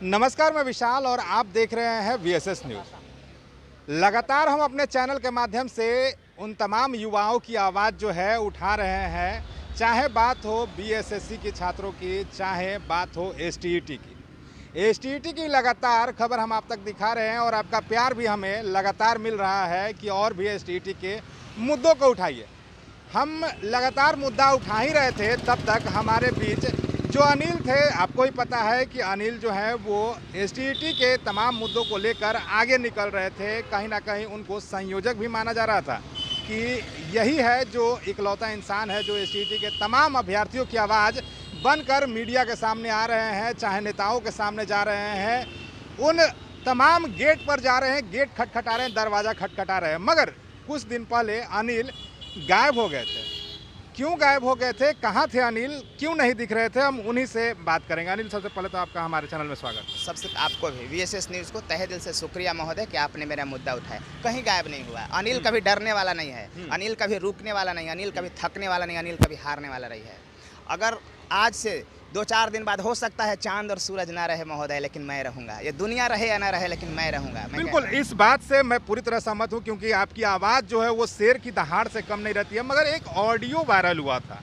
नमस्कार, मैं विशाल और आप देख रहे हैं वीएसएस न्यूज़। लगातार हम अपने चैनल के माध्यम से उन तमाम युवाओं की आवाज़ जो है उठा रहे हैं, चाहे बात हो बीएसएससी के छात्रों की, चाहे बात हो एसटीईटी की। एसटीईटी की लगातार खबर हम आप तक दिखा रहे हैं और आपका प्यार भी हमें लगातार मिल रहा है कि और भी एसटीईटी के मुद्दों को उठाइए। हम लगातार मुद्दा उठा ही रहे थे, तब तक हमारे बीच जो अनिल थे, आपको ही पता है कि अनिल जो है वो एसटीईटी के तमाम मुद्दों को लेकर आगे निकल रहे थे। कहीं ना कहीं उनको संयोजक भी माना जा रहा था कि यही है जो इकलौता इंसान है जो एसटीईटी के तमाम अभ्यर्थियों की आवाज़ बनकर मीडिया के सामने आ रहे हैं, चाहे नेताओं के सामने जा रहे हैं, उन तमाम गेट पर जा रहे हैं, गेट खटखटा रहे हैं, दरवाज़ा खटखटा रहे हैं। मगर कुछ दिन पहले अनिल गायब हो गए थे। क्यों गायब हो गए थे, कहाँ थे अनिल, क्यों नहीं दिख रहे थे, हम उन्हीं से बात करेंगे। अनिल, सबसे पहले तो आपका हमारे चैनल में स्वागत। सबसे आपको भी वीएसएस न्यूज़ को तहे दिल से शुक्रिया महोदय कि आपने मेरा मुद्दा उठाया। कहीं गायब नहीं हुआ। अनिल कभी डरने वाला नहीं है, अनिल कभी रुकने वाला नहीं, अनिल कभी थकने वाला नहीं, अनिल कभी हारने वाला नहीं है। अगर आज से 2-4 दिन बाद हो सकता है चांद और सूरज ना रहे महोदय, लेकिन मैं रहूंगा। ये दुनिया रहे या ना रहे, लेकिन मैं रहूंगा। बिल्कुल, इस बात से मैं पूरी तरह सहमत हूं, क्योंकि आपकी आवाज़ जो है वो शेर की दहाड़ से कम नहीं रहती है। मगर एक ऑडियो वायरल हुआ था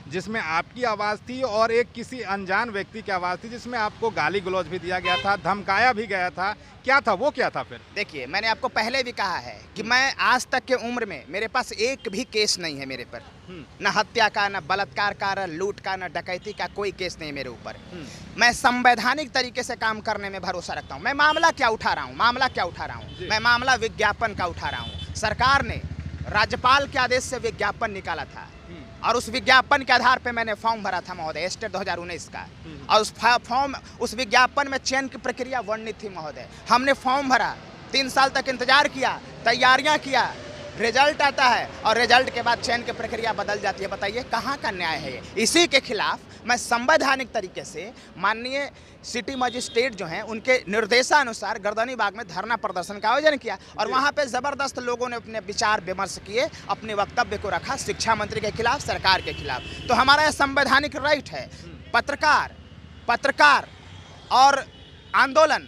जिसमें आपकी आवाज़ थी और एक किसी अनजान व्यक्ति की आवाज़ थी, जिसमें आपको गाली गलौज भी दिया गया था, धमकाया भी गया था। क्या था वो, क्या था फिर? देखिए, मैंने आपको पहले भी कहा है कि मैं आज तक के उम्र में मेरे पास एक भी केस नहीं है मेरे पर। न हत्या का, न बलात्कार का, न लूट का, न डकैती का, कोई केस नहीं मेरे ऊपर। मैं संवैधानिक तरीके से काम करने में भरोसा रखता हूँ। मैं मामला क्या उठा रहा हूँ, मैं मामला विज्ञापन का उठा रहा हूँ। सरकार ने राज्यपाल के आदेश से विज्ञापन निकाला था और उस विज्ञापन के आधार पे मैंने फॉर्म भरा था महोदय, स्टेट 2019 का। और उस विज्ञापन में चयन की प्रक्रिया वर्णित थी महोदय। हमने फॉर्म भरा, 3 साल तक इंतजार किया, तैयारियां किया, रिजल्ट आता है और रिजल्ट के बाद चयन की प्रक्रिया बदल जाती है। बताइए कहाँ का न्याय है ये? इसी के खिलाफ मैं संवैधानिक तरीके से माननीय सिटी मजिस्ट्रेट जो हैं उनके निर्देशानुसार गर्दनी बाग में धरना प्रदर्शन का आयोजन किया और वहाँ पे ज़बरदस्त लोगों ने अपने विचार विमर्श किए, अपने वक्तव्य को रखा शिक्षा मंत्री के खिलाफ, सरकार के खिलाफ। तो हमारा यह संवैधानिक राइट है। पत्रकार और आंदोलन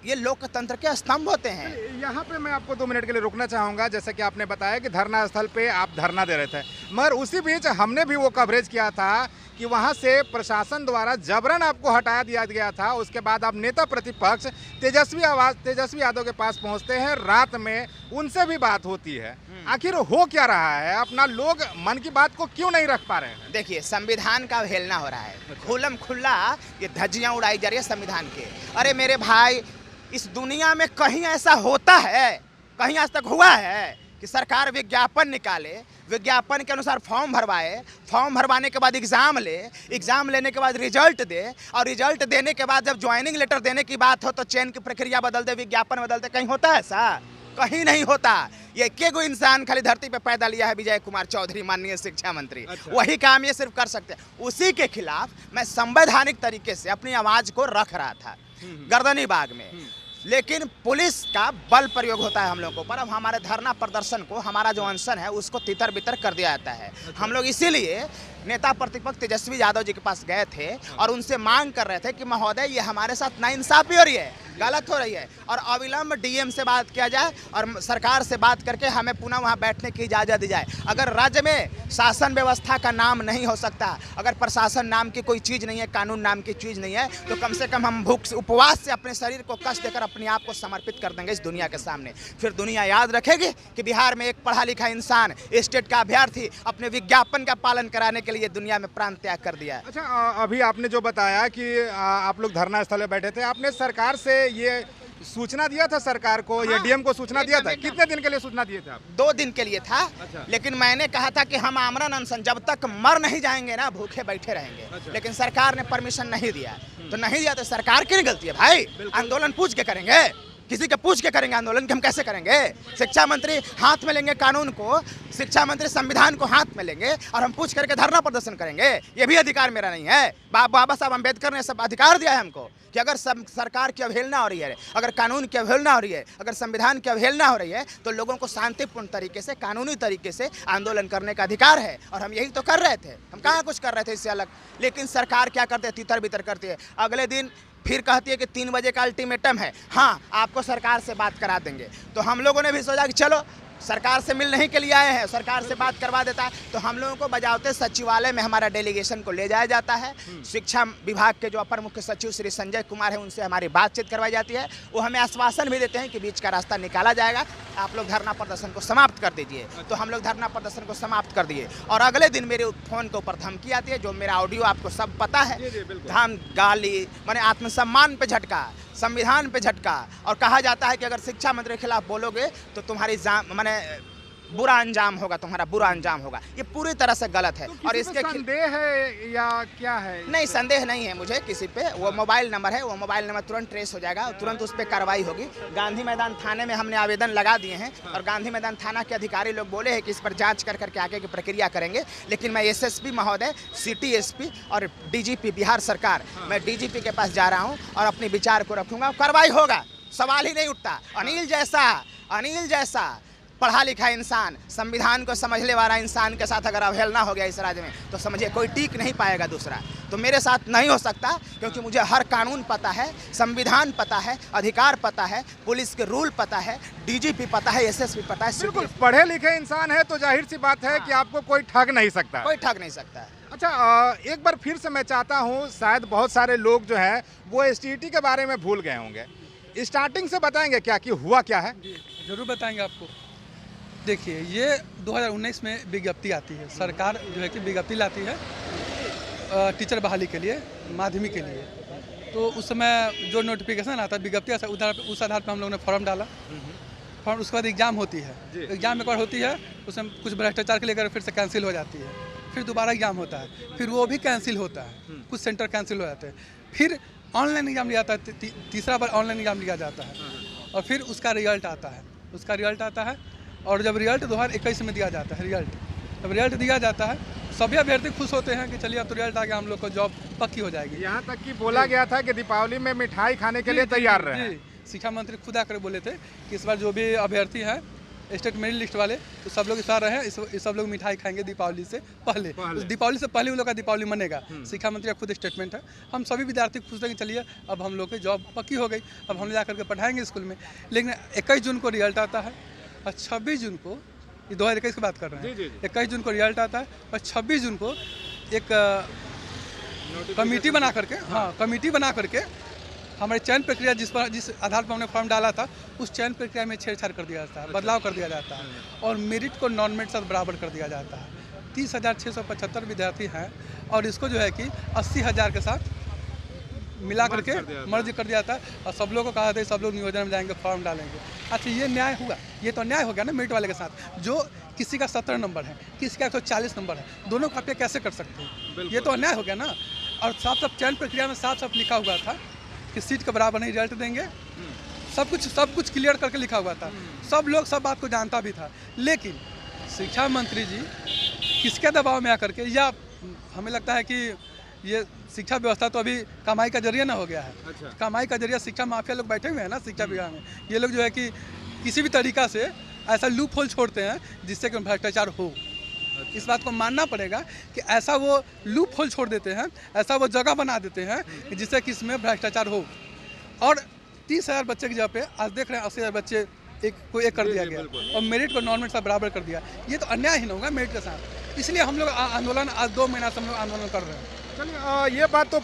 ये लोकतंत्र के स्तंभ होते हैं। यहाँ पे मैं आपको 2 मिनट के लिए रुकना चाहूँगा। जैसे कि आपने बताया कि धरना स्थल पे आप धरना दे रहे थे, मगर उसी बीच हमने भी वो कवरेज किया था कि वहाँ से प्रशासन द्वारा जबरन आपको हटा दिया गया था। उसके बाद आप नेता प्रतिपक्ष तेजस्वी यादव के पास पहुँचते हैं, रात में उनसे भी बात होती है। आखिर हो क्या रहा है? अपना लोग मन की बात को क्यों नहीं रख पा रहे हैं? देखिए, संविधान का अवहेलना हो रहा है, खुल्लम खुल्ला ये धज्जियाँ उड़ाई जा रही है संविधान के। अरे मेरे भाई, इस दुनिया में कहीं ऐसा होता है, कहीं आज तक हुआ है कि सरकार विज्ञापन निकाले, विज्ञापन के अनुसार फॉर्म भरवाए, फॉर्म भरवाने के बाद एग्ज़ाम लेने के बाद रिजल्ट दे, और रिजल्ट देने के बाद जब ज्वाइनिंग लेटर देने की बात हो तो चयन की प्रक्रिया बदल दे, विज्ञापन बदल दे? कहीं होता है ऐसा? कहीं नहीं होता। ये के गो इंसान खाली धरती पे पैदा लिया है, विजय कुमार चौधरी, माननीय शिक्षा मंत्री। अच्छा। वही काम ये सिर्फ कर सकते हैं। उसी के खिलाफ मैं संवैधानिक तरीके से अपनी आवाज़ को रख रहा था गर्दनी बाग में, लेकिन पुलिस का बल प्रयोग होता है हम लोगों पर। अब हमारे धरना प्रदर्शन को, हमारा जो अनशन है उसको तितर बितर कर दिया जाता है। हम लोग इसीलिए नेता प्रतिपक्ष तेजस्वी यादव जी के पास गए थे और उनसे मांग कर रहे थे कि महोदय ये हमारे साथ नाइंसाफी हो रही है, गलत हो रही है, और अविलंब डीएम से बात किया जाए और सरकार से बात करके हमें पुनः वहाँ बैठने की इजाज़त दी जाए। अगर राज्य में शासन व्यवस्था का नाम नहीं हो सकता, अगर प्रशासन नाम की कोई चीज़ नहीं है, कानून नाम की चीज़ नहीं है, तो कम से कम हम भूख उपवास से अपने शरीर को कष्ट देकर अपने आप को समर्पित कर देंगे इस दुनिया के सामने। फिर दुनिया याद रखेगी कि बिहार में एक पढ़ा लिखा इंसान, स्टेट का अभ्यर्थी अपने विज्ञापन का पालन कराने के लिए दुनिया में प्राण त्याग कर दिया। अच्छा, अभी आपने जो बताया कि आप लोग धरना स्थल में बैठे थे, आपने सरकार से ये सूचना दिया था सरकार को? हाँ, या डीएम को सूचना दिया था? कितने दिन के लिए सूचना दिए थे आप? 2 दिन के लिए था। अच्छा। लेकिन मैंने कहा था कि हम आमरण अनशन जब तक मर नहीं जाएंगे ना, भूखे बैठे रहेंगे। अच्छा। लेकिन सरकार ने परमिशन नहीं दिया। तो नहीं दिया तो सरकार की गलती है भाई। आंदोलन पूछ के करेंगे, किसी के पूछ के करेंगे आंदोलन कि हम कैसे करेंगे? शिक्षा मंत्री हाथ में लेंगे कानून को, शिक्षा मंत्री संविधान को हाथ में लेंगे और हम पूछ करके धरना प्रदर्शन करेंगे? ये भी अधिकार मेरा नहीं है। बाबा साहब अम्बेडकर ने सब अधिकार दिया है हमको कि अगर सरकार की अवहेलना हो रही है, अगर कानून की अवहेलना हो रही है, अगर संविधान की अवहेलना हो रही है, तो लोगों को शांतिपूर्ण तरीके से, कानूनी तरीके से आंदोलन करने का अधिकार है। और हम यही तो कर रहे थे, हम कहाँ कुछ कर रहे थे इससे अलग। लेकिन सरकार क्या करते है, तितर बितर करती है। अगले दिन फिर कहती है कि 3 बजे का अल्टीमेटम है, हाँ आपको सरकार से बात करा देंगे। तो हम लोगों ने भी सोचा कि चलो सरकार से मिलने ही के लिए आए हैं, सरकार से बात करवा देता है। तो हम लोगों को बजावते सचिवालय में हमारा डेलीगेशन को ले जाया जाता है। शिक्षा विभाग के जो अपर मुख्य सचिव श्री संजय कुमार हैं, उनसे हमारी बातचीत करवाई जाती है। वो हमें आश्वासन भी देते हैं कि बीच का रास्ता निकाला जाएगा, आप लोग धरना प्रदर्शन को समाप्त कर दीजिए। तो हम लोग धरना प्रदर्शन को समाप्त कर दिए और अगले दिन मेरे फ़ोन के ऊपर धमकी आती है, जो मेरा ऑडियो आपको सब पता है। धाम गाली, माने आत्मसम्मान पे झटका, संविधान पे झटका, और कहा जाता है कि अगर शिक्षा मंत्री के खिलाफ बोलोगे तो तुम्हारी माने बुरा अंजाम होगा, तुम्हारा बुरा अंजाम होगा। ये पूरी तरह से गलत है। तो और इसके संदेह है या क्या है? नहीं, संदेह नहीं है मुझे किसी पे। वो मोबाइल नंबर है, वो मोबाइल नंबर तुरंत ट्रेस हो जाएगा, तुरंत उस पर कार्रवाई होगी। गांधी मैदान थाने में हमने आवेदन लगा दिए हैं और गांधी मैदान थाना के अधिकारी लोग बोले हैं कि इस पर जांच कर करके आगे की प्रक्रिया करेंगे। लेकिन मैं एसएसपी महोदय, सिटी एसपी और डीजीपी बिहार सरकार, मैं डीजीपी के पास जा रहा हूँ और अपने विचार को रखूंगा, कार्रवाई होगा, सवाल ही नहीं उठता। अनिल जैसा पढ़ा लिखा इंसान, संविधान को समझने वाला इंसान के साथ अगर अवहेलना हो गया इस राज्य में, तो समझिए कोई टीक नहीं पाएगा दूसरा। तो मेरे साथ नहीं हो सकता, क्योंकि मुझे हर कानून पता है, संविधान पता है, अधिकार पता है, पुलिस के रूल पता है, डीजीपी पता है, एसएसपी पता है। बिल्कुल, पढ़े लिखे इंसान है तो जाहिर सी बात है कि आपको कोई ठग नहीं सकता। कोई ठग नहीं सकता है। अच्छा, एक बार फिर से मैं चाहता हूँ, शायद बहुत सारे लोग जो है वो एसटीईटी के बारे में भूल गए होंगे, स्टार्टिंग से बताएंगे क्या कि हुआ क्या है? जरूर बताएंगे आपको। देखिए, ये 2019 में विज्ञप्ति आती है, सरकार जो है कि विज्ञप्ति लाती है टीचर बहाली के लिए, माध्यमिक के लिए। तो उस समय जो नोटिफिकेशन आता है, विज्ञप्ति उस आधार पर हम लोगों ने फॉर्म डाला। फॉर्म, उसके बाद एग्ज़ाम होती है, एग्ज़ाम एक बार होती है, उसमें कुछ भ्रष्टाचार के लेकर फिर से कैंसिल हो जाती है, फिर दोबारा एग्ज़ाम होता है, फिर वो भी कैंसिल होता है, कुछ सेंटर कैंसिल हो जाते हैं, फिर ऑनलाइन एग्ज़ाम लिया जाता है, तीसरा बार ऑनलाइन एग्ज़ाम लिया जाता है, और फिर उसका रिजल्ट आता है। और जब रिजल्ट 2021 में दिया जाता है, जब रिजल्ट दिया जाता है, सभी अभ्यर्थी खुश होते हैं कि चलिए अब तो रिजल्ट आ गया, हम लोग को जॉब पक्की हो जाएगी। यहाँ तक कि बोला गया था कि दीपावली में मिठाई खाने के लिए तैयार रहे। शिक्षा मंत्री खुद आकर बोले थे कि इस बार जो भी अभ्यर्थी हैं स्टेट मेरिट लिस्ट वाले, तो सब लोग इस बार रहे, इस सब लोग मिठाई खाएंगे दीपावली से पहले। दीपावली से पहले उन लोग का दीपावली मनेगा। शिक्षा मंत्री का खुद स्टेटमेंट है। हम सभी विद्यार्थी खुश हैं कि चलिए अब हम लोग की जॉब पक्की हो गई, अब हम जा करके पढ़ाएंगे स्कूल में। लेकिन 21 जून को रिजल्ट आता है और 26 जून को, ये 2021 की बात कर रहे हैं, 21 जून को रिजल्ट आता है और 26 जून को एक कमेटी बना करके हमारी चयन प्रक्रिया जिस आधार पर हमने फॉर्म डाला था, उस चयन प्रक्रिया में छेड़छाड़ कर दिया जाता है, बदलाव कर दिया जाता है और मेरिट को नॉन मेरिट साथ बराबर कर दिया जाता है। 30,675 विद्यार्थी हैं और इसको जो है कि 80,000 के साथ मिला करके मर्ज कर दिया था और सब लोगों को कहा था सब लोग नियोजन में जाएंगे, फॉर्म डालेंगे। अच्छा, ये न्याय हुआ? ये तो अन्याय हो गया ना मेरिट वाले के साथ। जो किसी का 17 नंबर है, किसी का 140 नंबर है, दोनों का आप कैसे कर सकते हैं? ये तो अन्याय हो गया ना। और साफ चयन प्रक्रिया में साफ लिखा हुआ था कि सीट के बराबर नहीं रिजल्ट देंगे, सब कुछ क्लियर करके लिखा हुआ था। सब लोग सब बात को जानता भी था, लेकिन शिक्षा मंत्री जी किसके दबाव में आकर के, या हमें लगता है कि ये शिक्षा व्यवस्था तो अभी कमाई का जरिया ना हो गया है। अच्छा। कमाई का जरिया शिक्षा माफिया लोग बैठे हुए हैं ना शिक्षा विभाग में। ये लोग जो है कि किसी भी तरीका से ऐसा लूप होल छोड़ते हैं जिससे कि भ्रष्टाचार हो। इस बात को मानना पड़ेगा कि ऐसा वो लूप होल छोड़ देते हैं, ऐसा वो जगह बना देते हैं जिससे कि इसमें भ्रष्टाचार हो। और 30,000 बच्चे की जगह पे आज देख रहे हैं 80,000 बच्चे एक कर दिया गया और मेरिट को नॉन मेरिट से बराबर कर दिया। ये तो अन्याय ही ना होगा मेरिट के साथ। इसलिए हम लोग आंदोलन आज 2 महीना से हम लोग आंदोलन कर रहे हैं। चलिए, ये बात तो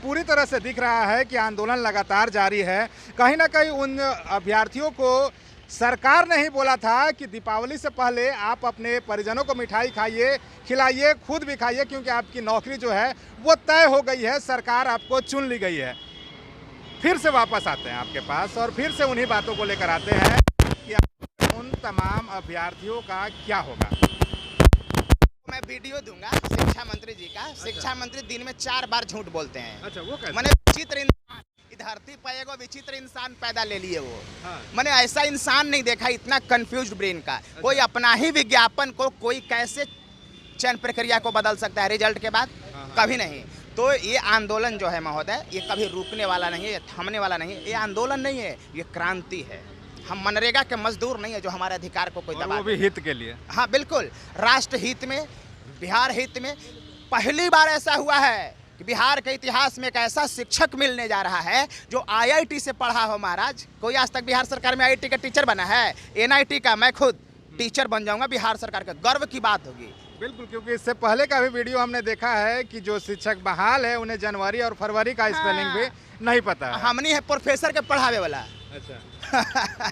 पूरी तरह से दिख रहा है कि आंदोलन लगातार जारी है। कहीं ना कहीं उन अभ्यर्थियों को सरकार ने ही बोला था कि दीपावली से पहले आप अपने परिजनों को मिठाई खाइए, खिलाइए, खुद भी खाइए, क्योंकि आपकी नौकरी जो है वो तय हो गई है, सरकार आपको चुन ली गई है। फिर से वापस आते हैं आपके पास और फिर से उन्हीं बातों को लेकर आते हैं कि उन तमाम अभ्यर्थियों का क्या होगा। मैं वीडियो दूंगा शिक्षा मंत्री जी का। शिक्षा मंत्री दिन में 4 बार झूठ बोलते हैं। अच्छा, वो कैसे? मैंने विचित्र इंसान, धरती पर एगो विचित्र इंसान पैदा ले लिए वो। हाँ। मैंने ऐसा इंसान नहीं देखा, इतना कंफ्यूज्ड ब्रेन का। अच्छा। कोई अपना ही विज्ञापन को कोई कैसे चयन प्रक्रिया को बदल सकता है रिजल्ट के बाद? हाँ। कभी नहीं। तो ये आंदोलन जो है महोदय, ये कभी रुकने वाला नहीं है, ये थमने वाला नहीं है। ये आंदोलन नहीं है, ये क्रांति है। हम मनरेगा के मजदूर नहीं है जो हमारे अधिकार को कोई दबा, वो भी हित के लिए। हाँ बिल्कुल, राष्ट्र हित में, बिहार हित में। पहली बार ऐसा हुआ है कि बिहार के इतिहास में एक ऐसा शिक्षक मिलने जा रहा है जो आईआईटी से पढ़ा हो। महाराज, कोई आज तक बिहार सरकार में आईआईटी का टीचर बना है? एनआईटी का मैं खुद टीचर बन जाऊंगा बिहार सरकार का, गर्व की बात होगी। बिल्कुल, क्योंकि इससे पहले का भी वीडियो हमने देखा है कि जो शिक्षक बहाल है उन्हें जनवरी और फरवरी का स्पेलिंग भी नहीं पता है। हमनी है प्रोफेसर के पढ़ावे वाला। अच्छा।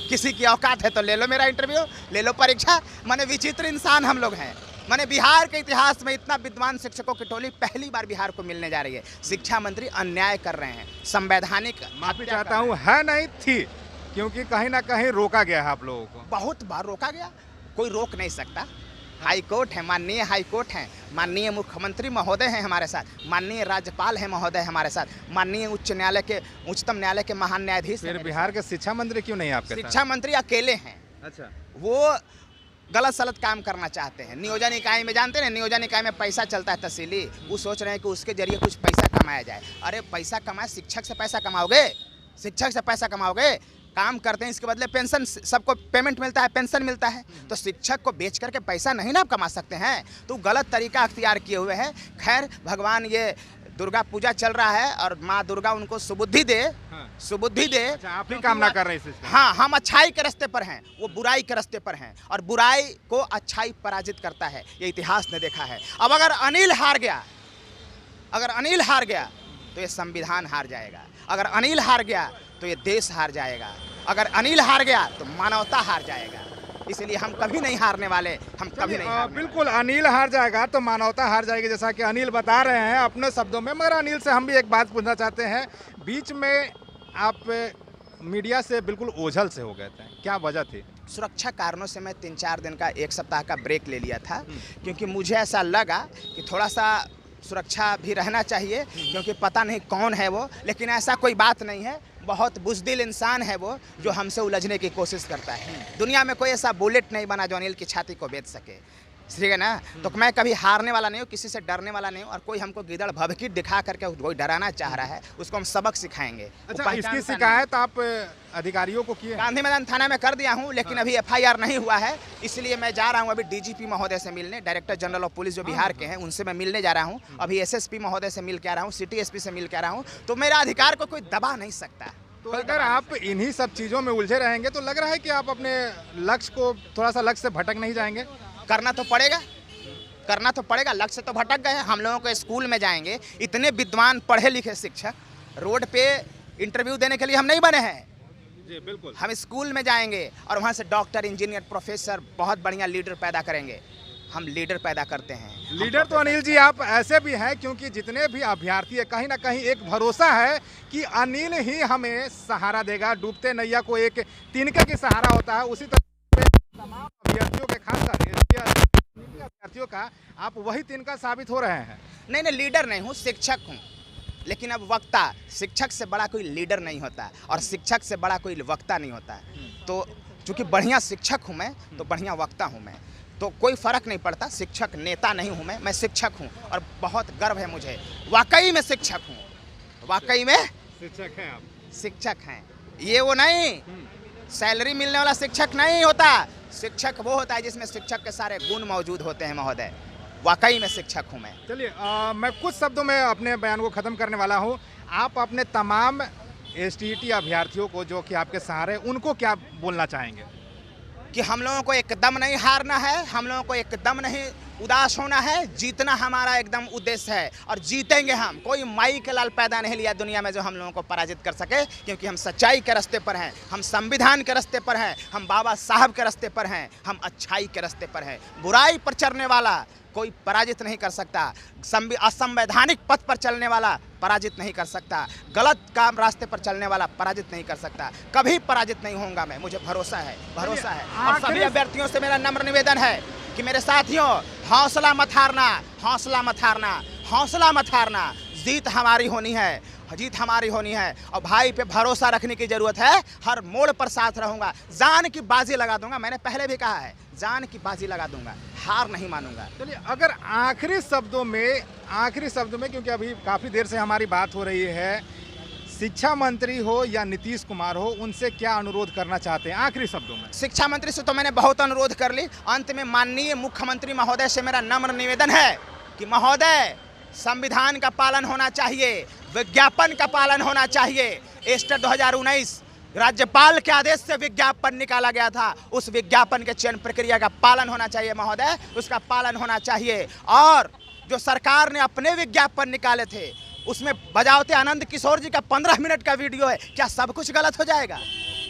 किसी की औकात है तो ले लो मेरा इंटरव्यू, ले लो परीक्षा। माने विचित्र इंसान हम लोग हैं। माने बिहार के इतिहास में इतना विद्वान शिक्षकों की टोली पहली बार बिहार को मिलने जा रही है। शिक्षा मंत्री अन्याय कर रहे हैं, संवैधानिक माफी चाहता हूँ, है नहीं थी, क्योंकि कहीं ना कहीं रोका गया है आप लोगों को। बहुत बार रोका गया, कोई रोक नहीं सकता। हाई कोर्ट है, माननीय हाई कोर्ट है, माननीय मुख्यमंत्री महोदय हैं हमारे साथ, माननीय राज्यपाल हैं महोदय हमारे साथ, माननीय उच्चतम न्यायालय के महान न्यायाधीश। फिर बिहार के शिक्षा मंत्री क्यों नहीं आपके साथ? शिक्षा मंत्री अकेले हैं। अच्छा। वो गलत सलत काम करना चाहते हैं। नियोजन इकाई में जानते हैं, नियोजन इकाई में पैसा चलता है तहसीली, वो सोच रहे हैं कि उसके जरिए कुछ पैसा कमाया जाए। अरे पैसा कमाए, शिक्षक से पैसा कमाओगे? शिक्षक से पैसा कमाओगे? काम करते हैं, इसके बदले पेंशन, सबको पेमेंट मिलता है, पेंशन मिलता है। तो शिक्षक को बेच करके पैसा नहीं ना आप कमा सकते हैं। तो गलत तरीका अख्तियार किए हुए हैं। खैर भगवान, ये दुर्गा पूजा चल रहा है और माँ दुर्गा उनको सुबुद्धि दे। हाँ। सुबुद्धि दे। अच्छा, आप ही कामना कर रहे हैं? हाँ, हम अच्छाई के रास्ते पर हैं, वो बुराई के रास्ते पर हैं, और बुराई को अच्छाई पराजित करता है, ये इतिहास ने देखा है। अब अगर अनिल हार गया, तो ये संविधान हार जाएगा। अगर अनिल हार गया तो ये देश हार जाएगा। अगर अनिल हार गया तो मानवता हार जाएगा। इसलिए हम कभी नहीं हारने वाले, हम कभी नहीं हारने बिल्कुल, अनिल हार जाएगा तो मानवता हार जाएगी, जैसा कि अनिल बता रहे हैं अपने शब्दों में। मगर अनिल से हम भी एक बात पूछना चाहते हैं। बीच में आप मीडिया से बिल्कुल ओझल से हो गए थे, क्या वजह थी? सुरक्षा कारणों से मैं 3-4 दिन का, 1 सप्ताह का ब्रेक ले लिया था, क्योंकि मुझे ऐसा लगा कि थोड़ा सा सुरक्षा भी रहना चाहिए, क्योंकि पता नहीं कौन है वो। लेकिन ऐसा कोई बात नहीं है, बहुत बुज़दिल इंसान है वो, जो हमसे उलझने की कोशिश करता है। दुनिया में कोई ऐसा बुलेट नहीं बना जो अनिल की छाती को बेच सके, ठीक है ना। तो मैं कभी हारने वाला नहीं हूँ, किसी से डरने वाला नहीं हूँ। और कोई हमको गिदड़ भभकी दिखा करके कोई डराना चाह रहा है, उसको हम सबक सिखाएंगे। अच्छा, इसकी शिकायत आप अधिकारियों को किए? गांधी मैदान थाना में कर दिया हूं, लेकिन अभी एफआईआर नहीं हुआ है, इसलिए मैं जा रहा हूं अभी डीजीपी महोदय से मिलने, डायरेक्टर जनरल ऑफ पुलिस जो बिहार के हैं, उनसे मैं मिलने जा रहा हूं। अभी एसएसपी महोदय से मिल के आ रहा हूं, सिटी एसपी से मिल के आ रहा हूं। तो मेरा अधिकार को कोई दबा नहीं सकता। तो अगर आप इन्हीं सब चीज़ों में उलझे रहेंगे तो लग रहा है कि आप अपने लक्ष्य को, थोड़ा सा लक्ष्य से भटक नहीं जाएंगे? करना तो पड़ेगा, लक्ष्य तो भटक गए। हम लोगों को स्कूल में जाएंगे, इतने विद्वान पढ़े लिखे शिक्षक, रोड पे इंटरव्यू देने के लिए हम नहीं बने हैं। जी बिल्कुल। हम स्कूल में जाएंगे और वहाँ से डॉक्टर, इंजीनियर, प्रोफेसर, बहुत बढ़िया लीडर पैदा करेंगे। हम लीडर पैदा करते हैं। लीडर तो अनिल जी आप ऐसे भी हैं, क्योंकि जितने भी अभ्यर्थी है, कहीं ना कहीं एक भरोसा है कि अनिल ही हमें सहारा देगा। डूबते नैया को एक तिनके की सहारा होता है, उसी तरह तमाम अभ्यर्थियों के, खासकर अभ्यर्थियों का आप वही तिनका साबित हो रहे हैं। नहीं, लीडर नहीं हूँ, शिक्षक हूँ। लेकिन अब वक्ता, शिक्षक से बड़ा कोई लीडर नहीं होता और शिक्षक से बड़ा कोई वक्ता नहीं होता। तो चूँकि बढ़िया शिक्षक हूँ मैं, तो बढ़िया वक्ता हूँ मैं, तो कोई फ़र्क नहीं पड़ता। शिक्षक नेता नहीं हूँ मैं शिक्षक हूँ, और बहुत गर्व है मुझे। वाकई में शिक्षक हूँ, वाकई में शिक्षक हैं आप। शिक्षक हैं। ये वो नहीं, सैलरी मिलने वाला शिक्षक नहीं होता। शिक्षक वो होता है जिसमें शिक्षक के सारे गुण मौजूद होते हैं महोदय। वाकई में शिक्षक हूँ मैं। चलिए, मैं कुछ शब्दों में अपने बयान को ख़त्म करने वाला हूँ। आप अपने तमाम एसटीईटी अभ्यर्थियों को जो कि आपके सहारे, उनको क्या बोलना चाहेंगे? कि हम लोगों को एकदम नहीं हारना है, हम लोगों को एकदम नहीं उदास होना है। जीतना हमारा एकदम उद्देश्य है और जीतेंगे हम। कोई माई के लाल पैदा नहीं लिया दुनिया में जो हम लोगों को पराजित कर सके, क्योंकि हम सच्चाई के रास्ते पर हैं, हम संविधान के रास्ते पर हैं, हम बाबा साहब के रास्ते पर हैं, हम अच्छाई के रास्ते पर हैं। बुराई पर चढ़ने वाला कोई पराजित नहीं कर सकता। असंवैधानिक पथ पर चलने वाला पराजित नहीं कर सकता। गलत काम रास्ते पर चलने वाला पराजित नहीं कर सकता। कभी पराजित नहीं होऊंगा मैं, मुझे भरोसा है। और सभी अभ्यर्थियों से मेरा नम्र निवेदन है कि मेरे साथियों, हौसला मत हारना, हौसला मत हारना, हौसला मत हारना। जीत हमारी होनी है, जीत हमारी होनी है। और भाई पे भरोसा रखने की जरूरत है। हर मोड़ पर साथ रहूंगा, जान की बाजी लगा दूंगा। मैंने पहले भी कहा है, जान की बाजी लगा दूंगा, हार नहीं मानूंगा। चलिए, अगर आखिरी शब्दों में, क्योंकि अभी काफ़ी देर से हमारी बात हो रही है, शिक्षा मंत्री हो या नीतीश कुमार हो, उनसे क्या अनुरोध करना चाहते हैं आखिरी शब्दों में? शिक्षा मंत्री से तो मैंने बहुत अनुरोध कर ली। अंत में माननीय मुख्यमंत्री महोदय से मेरा नम्र निवेदन है कि महोदय, संविधान का पालन होना चाहिए, विज्ञापन का पालन होना चाहिए। स्टेट 2019 राज्यपाल के आदेश से विज्ञापन निकाला गया था, उस विज्ञापन के चयन प्रक्रिया का पालन होना चाहिए महोदय, उसका पालन होना चाहिए। और जो सरकार ने अपने विज्ञापन निकाले थे उसमें बजावते आनंद किशोर जी का 15 मिनट का वीडियो है, क्या सब कुछ गलत हो जाएगा?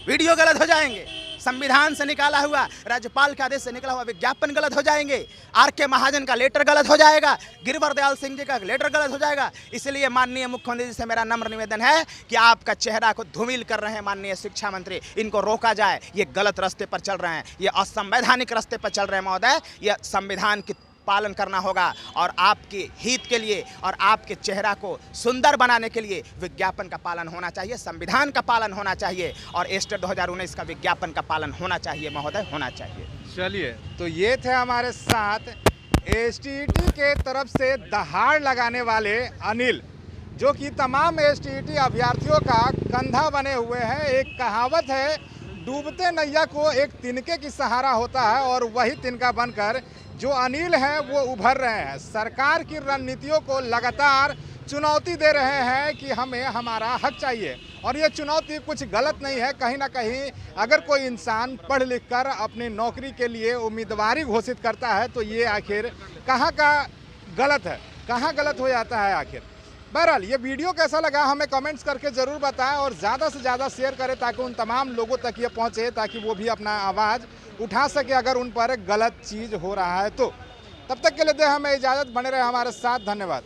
वीडियो गलत हो जाएंगे? संविधान से निकाला हुआ, राज्यपाल के आदेश से निकला हुआ विज्ञापन गलत हो जाएंगे? आर.के. महाजन का लेटर गलत हो जाएगा? गिरिवर दयाल सिंह जी का लेटर गलत हो जाएगा? इसलिए माननीय मुख्यमंत्री जी से मेरा नम्र निवेदन है कि आपका चेहरा को धूमिल कर रहे हैं माननीय शिक्षा मंत्री, इनको रोका जाए। ये गलत रास्ते पर चल रहे हैं, ये असंवैधानिक रास्ते पर चल रहे हैं महोदय। ये संविधान की पालन करना होगा और आपके हित के लिए और आपके चेहरा को सुंदर बनाने के लिए विज्ञापन का पालन होना चाहिए, संविधान का पालन होना चाहिए और स्टेट 2019 का विज्ञापन का पालन होना चाहिए महोदय, होना चाहिए। चलिए, तो ये थे हमारे साथ एसटीईटी के तरफ से दहाड़ लगाने वाले अनिल, जो कि तमाम एसटीईटी अभ्यर्थियों का कंधा बने हुए हैं। एक कहावत है, डूबते नैया को एक तिनके की सहारा होता है, और वही तिनका बनकर जो अनिल हैं वो उभर रहे हैं। सरकार की रणनीतियों को लगातार चुनौती दे रहे हैं कि हमें हमारा हक चाहिए, और ये चुनौती कुछ गलत नहीं है। कहीं ना कहीं अगर कोई इंसान पढ़ लिख कर अपनी नौकरी के लिए उम्मीदवारी घोषित करता है तो ये आखिर कहाँ का गलत है, कहाँ गलत हो जाता है आखिर। बहरहाल, ये वीडियो कैसा लगा हमें कमेंट्स करके ज़रूर बताएं और ज़्यादा से ज़्यादा शेयर करें ताकि उन तमाम लोगों तक ये पहुँचे, ताकि वो भी अपना आवाज़ उठा सके अगर उन पर गलत चीज़ हो रहा है तो। तब तक के लिए दे हमें इजाज़त, बने रहे हमारे साथ, धन्यवाद।